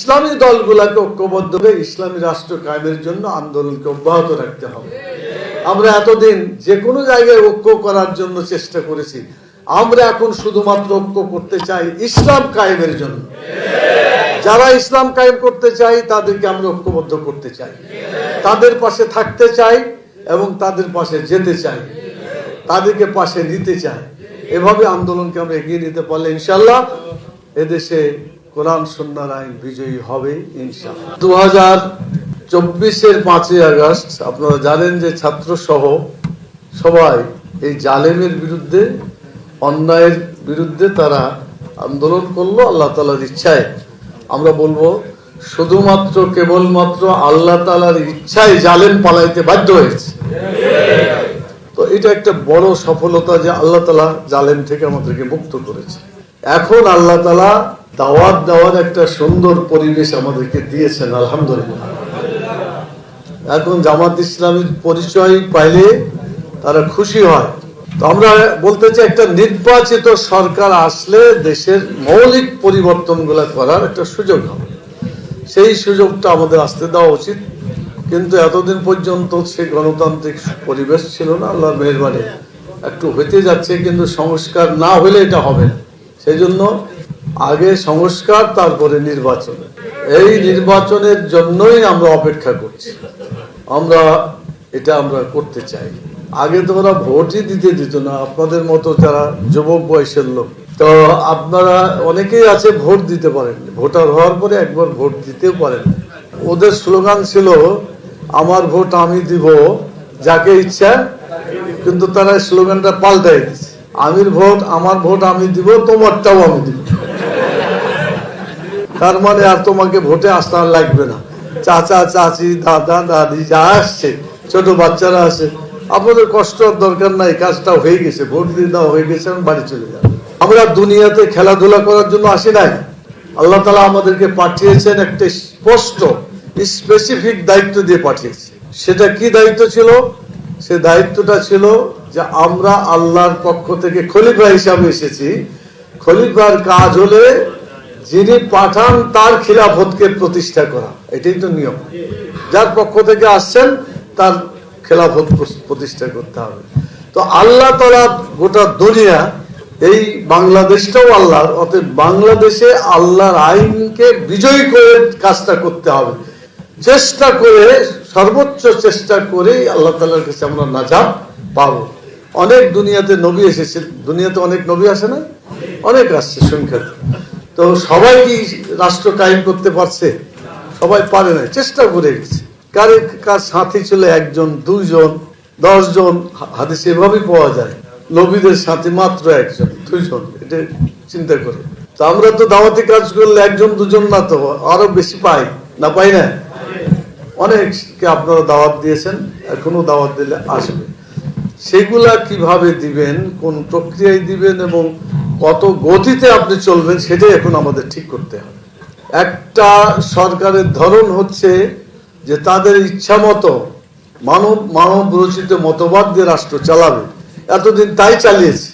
ইসলামী দলগুলোকে ঐক্যবদ্ধ হয়ে ইসলামী রাষ্ট্র কায়েমের জন্য আন্দোলনকে অব্যাহত রাখতে হবে। আমরা এতদিন যে কোনো জায়গায় ঐক্য করার জন্য চেষ্টা করেছি, আমরা এখন শুধুমাত্র ঐক্য করতে চাই ইসলাম কায়েমের জন্য। যারা ইসলাম কায়েম করতে চাই তাদেরকে আমরা ঐক্যবদ্ধ করতে চাই, তাদের পাশে থাকতে চাই এবং তাদের পাশে যেতে চাই, তাদেরকে পাশে নিতে চাই। এভাবে আন্দোলনকে আমরা এগিয়ে নিতে পারলে ইনশাল্লাহ এদেশে কোরআন সুন্নাহর আইন বিজয়ী হবে ইনশাল্লাহ। 2024-এর 5ই আগস্ট আপনারা জানেন যে ছাত্র সহ সবাই এই জালেমের বিরুদ্ধে, অন্যায়ের বিরুদ্ধে তারা আন্দোলন করলো আল্লাহ তাআলার ইচ্ছায়। আমরা বলবো শুধুমাত্র কেবলমাত্র আল্লাহ তাআলার ইচ্ছায় জালেম পালাইতে বাধ্য হয়েছে। তো এটা একটা বড় সফলতা যে আল্লাহ তাআলা জালেম থেকে আমাদেরকে মুক্ত করেছে। এখন আল্লাহ তাআলা দাওয়াত দেওয়ার একটা সুন্দর পরিবেশ আমাদেরকে দিয়েছেন, আলহামদুলিল্লাহ। এখন জামাত ইসলামীর পরিচয় পাইলে তারা খুশি হয়। তো আমরা বলতে চাই একটা নির্বাচিত সরকার আসলে দেশের মৌলিক পরিবর্তনগুলো করার একটা সুযোগ হবে, সেই সুযোগটা আমাদের আসতে দেওয়া উচিত। কিন্তু এতদিন পর্যন্ত সে গণতান্ত্রিক পরিবেশ ছিল না। আল্লাহর মেহেরবানি একটু হইতে যাচ্ছে, কিন্তু সংস্কার না হলে এটা হবে না। সেই জন্য আগে সংস্কার, তারপরে নির্বাচন। এই নির্বাচনের জন্যই আমরা অপেক্ষা করছি। আমরা করতে চাই। আগে তো ওরা ভোটই দিতে দিত না, আপনাদের মতো যারা যুবক বয়সের লোক। তো আপনারা অনেকেই আছে ভোট দিতে পারেন, ভোটার হওয়ার পরে একবার ভোট দিতেও পারেন। ওদের স্লোগান ছিল আমার ভোট আমি দিব যাকে ইচ্ছা, কিন্তু তারা স্লোগানটা পাল্টাই দিচ্ছে, আমার ভোট আমি দিব, তোমারটাও আমি দিব। তার মানে আর তোমাকে ভোটে আসতে লাগবে না। চাচা চাচি দাদা দাদি যা আসছে, ছোট বাচ্চারা আছে, আপনাদের কষ্ট দরকার নাই, কাজটা হয়ে গেছে, ভোট দিয়ে দেওয়া হয়ে গেছে, বাড়ি চলে যাবে। আমরা দুনিয়াতে খেলাধুলা করার জন্য আসি নাই। আল্লাহ তাআলা আমাদেরকে পাঠিয়েছেন একটা স্পষ্ট স্পেসিফিক দায়িত্ব দিয়ে পাঠিয়েছে। সেটা কি দায়িত্ব ছিল? সে দায়িত্বটা ছিল যে আমরা আল্লাহর পক্ষ থেকে খলিফা হিসাবে এসেছি। খলিফার কাজ হলে যিনি পাঠান তার খিলাফতকে প্রতিষ্ঠা করা, এটাই তো নিয়ম। যার পক্ষ থেকে আসছেন তার খেলাফত প্রতিষ্ঠা করতে হবে। তো আল্লাহ তাআলা গোটা দুনিয়া, এই বাংলাদেশটাও আল্লাহর, অতএব বাংলাদেশে আল্লাহর আইনকে বিজয়ী করে কাজটা করতে হবে। চেষ্টা করে, সর্বোচ্চ চেষ্টা করেই আল্লাহ তাআলার কাছে আমরা নাজাত পাবো। অনেক দুনিয়াতে নবী এসেছে, দুনিয়াতে অনেক নবী আসে না, অনেক আসছে সংখ্যাতে। তো সবাই কি রাষ্ট্র কায়েম করতে পারছে? সবাই পারে না, চেষ্টা করে গেছে। কার সাথী ছিল 1 জন 2 জন 10 জন, হাদিসে এভাবেই পাওয়া যায়। নবীদের সাথে মাত্র 1 জন 2 জন, এটা চিন্তা করে। তো আমরা তো দাওয়াতি কাজ করলে 1 জন 2 জন না, তো আরো বেশি পাই না, পাই না? অনেককে আপনারা দাওয়াত দিয়েছেন, এখনো দাওয়াত দিলে আসবে। সেগুলা কিভাবে দিবেন, কোন প্রক্রিয়ায় দিবেন এবং কত গতিতে আপনি চলবেন, সেটাই এখন আমাদের ঠিক করতে হবে। একটা সরকারের ধরন হচ্ছে যে তাদের ইচ্ছা মতো মানব রচিত মতবাদ দিয়ে রাষ্ট্র চালাবে। এতদিন তাই চালিয়েছে।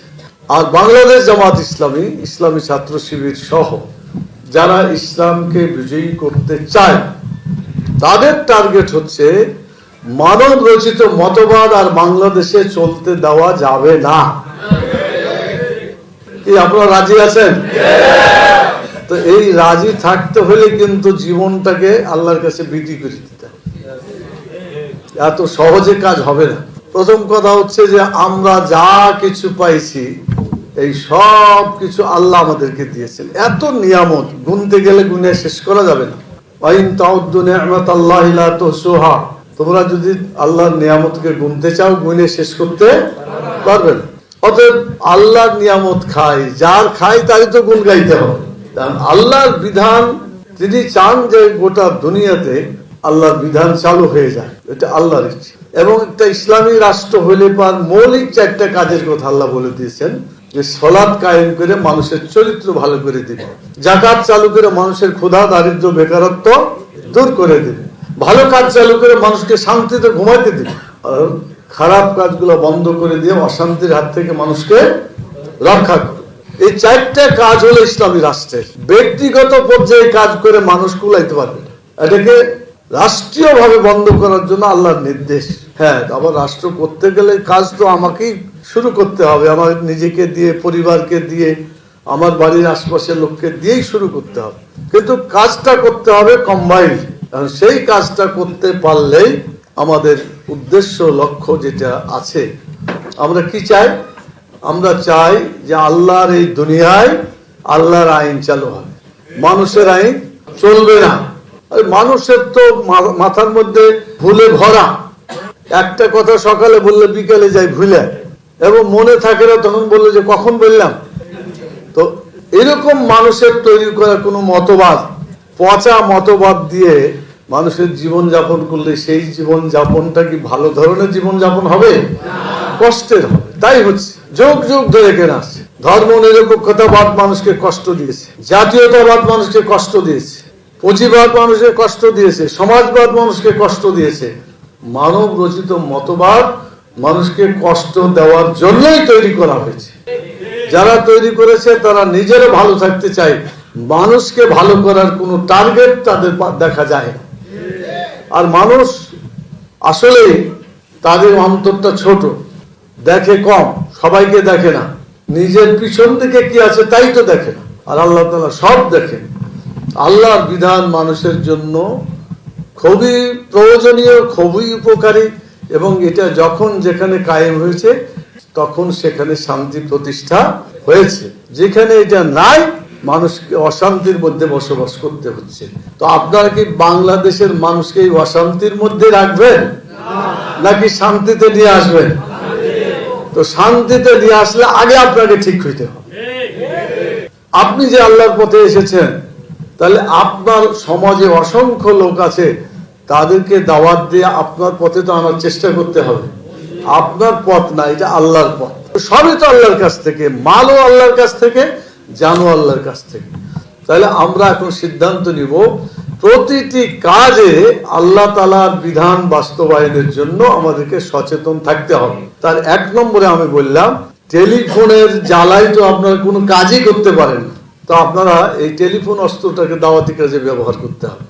আর বাংলাদেশ জামাত ইসলামী, ইসলামী ছাত্র শিবির সহ যারা ইসলামকে বিজয়ী করতে চায়, তাদের টার্গেট হচ্ছে মানব রচিত মতবাদ আর বাংলাদেশে চলতে দেওয়া যাবে না। কি আপনারা রাজি আছেন? তো এই রাজি থাকতে হলে কিন্তু জীবনটাকে আল্লাহর কাছে বিক্রি করে দিতে হবে। এত সহজে কাজ হবে না। প্রথম কথা হচ্ছে যে আমরা যা কিছু পাইছি, এই সব কিছু আল্লাহ আমাদেরকে দিয়েছেন। এত নিয়ামত গুনতে গেলে গুনে শেষ করা যাবে না। তোমরা যদি আল্লাহর নিয়ামতকে গুনতে চাও, গুনে শেষ করতে পারবে না। অতএব আল্লাহর নিয়ামত খাই, যার খাই তারই তো গুণ গাইতে হবে। আল্লাহর বিধান, তিনি চান যে গোটা দুনিয়াতে আল্লাহর বিধান চালু হয়ে যায়, এটা আল্লাহর ইচ্ছা। এবং একটা ইসলামী রাষ্ট্র হইলে পার মৌলিক 4টা কাজের কথা আল্লাহ বলে দিয়েছেন, যে সালাত কায়েম করে মানুষের চরিত্র ভালো করে দিবে, যাকাত চালু করে মানুষের ক্ষুধা দারিদ্র বেকারত্ব দূর করে দিবে, ভালো কাজ চালু করে মানুষকে শান্তিতে ঘুমাইতে দিবে, আর খারাপ কাজগুলো বন্ধ করে দিয়ে অশান্তির হাত থেকে মানুষকে রক্ষা করবে। এই 4টা কাজ হলো ইসলামী রাষ্ট্রের। ব্যক্তিগত পর্যায়ে কাজ করে মানুষ কুলাইতে পারবে না, এটাকে রাষ্ট্রীয় ভাবে বন্ধ করার জন্য আল্লাহর নির্দেশ। হ্যাঁ, আবার রাষ্ট্র করতে গেলে কাজ তো আমাকেই শুরু করতে হবে, আমার নিজেকে দিয়ে, পরিবারকে দিয়ে, আমার বাড়ির আশপাশের লোককে দিয়েই শুরু করতে হবে, কিন্তু কাজটা করতে হবে কম্বাইন্ড। সেই কাজটা করতে পারলেই আমাদের উদ্দেশ্য, লক্ষ্য যেটা আছে, আমরা কি চাই? আমরা চাই যে আল্লাহর এই দুনিয়ায় আল্লাহর আইন চালু হবে, মানুষের আইন চলবে না। মানুষের তো মাথার মধ্যে ভুলে ভরা, একটা কথা সকালে বললে বিকেলে যায় ভুলে, এবং মনে থাকে না, তখন বললে যে কখন বললাম। তো এরকম মানুষের তৈরি করা কোনো মতবাদ, পচা মতবাদ দিয়ে মানুষের জীবন যাপন করলে সেই জীবন যাপনটা কি ভালো ধরনের জীবন যাপন হবে? কষ্টের হবে। তাই হচ্ছে যুগ যুগ ধরে কেন আসছে। ধর্ম নিরপেক্ষতাবাদ মানুষকে কষ্ট দিয়েছে, জাতীয়তাবাদ মানুষকে কষ্ট দিয়েছে, পুঁজিবাদ মানুষকে কষ্ট দিয়েছে, সমাজবাদ মানুষকে কষ্ট দিয়েছে। মানব রচিত মতবাদ মানুষকে কষ্ট দেওয়ার জন্যই তৈরি করা হয়েছে। যারা তৈরি করেছে তারা নিজেরা ভালো থাকতে চায়, মানুষকে ভালো করার কোনো টার্গেট তাদের দেখা যায় না। আর মানুষ আসলে তাদের অন্তরটা ছোট, দেখে কম, সবাইকে দেখে না, নিজের পিছন দিকে কি আছে তাই তো দেখে না। আর আল্লাহ তাআলা সব দেখেন। আল্লাহর বিধান মানুষের জন্য খুবই প্রয়োজনীয়, খুবই উপকারী, এবং এটা যখন যেখানে কায়েম হয়েছে তখন সেখানে শান্তি প্রতিষ্ঠা হয়েছে। যেখানে এটা নাই, মানুষকে অশান্তির মধ্যে বসবাস করতে হচ্ছে। তো আপনারা কি বাংলাদেশের মানুষকে এই অশান্তির মধ্যে রাখবেন, নাকি শান্তিতে নিয়ে আসবেন? তো শান্তিতে নিয়ে আসলে আগে আপনাকে ঠিক হইতে হবে। আপনি যে আল্লাহর পথে এসেছেন, তাহলে আপনার সমাজে অসংখ্য লোক আছে, তাদেরকে দাওয়াত দিয়ে আপনার পথে তো আনার চেষ্টা করতে হবে। আপনার পথ না, এটা আল্লাহর পথ। সবই তো আল্লাহর কাছ থেকে, মালও আল্লাহর কাছ থেকে, জানো আল্লাহর কাছ থেকে। তাহলে আমরা এখন সিদ্ধান্ত নিব প্রতিটি কাজে আল্লাহ তাআলার বিধান বাস্তবায়নের জন্য আমাদেরকে সচেতন থাকতে হবে। তার 1 নম্বরে আমি বললাম, টেলিফোনের জ্বালায় তো আপনারা কোনো কাজই করতে পারেন না, তো আপনারা এই টেলিফোন অস্ত্রটাকে দাওয়াতি কাজে ব্যবহার করতে হবে।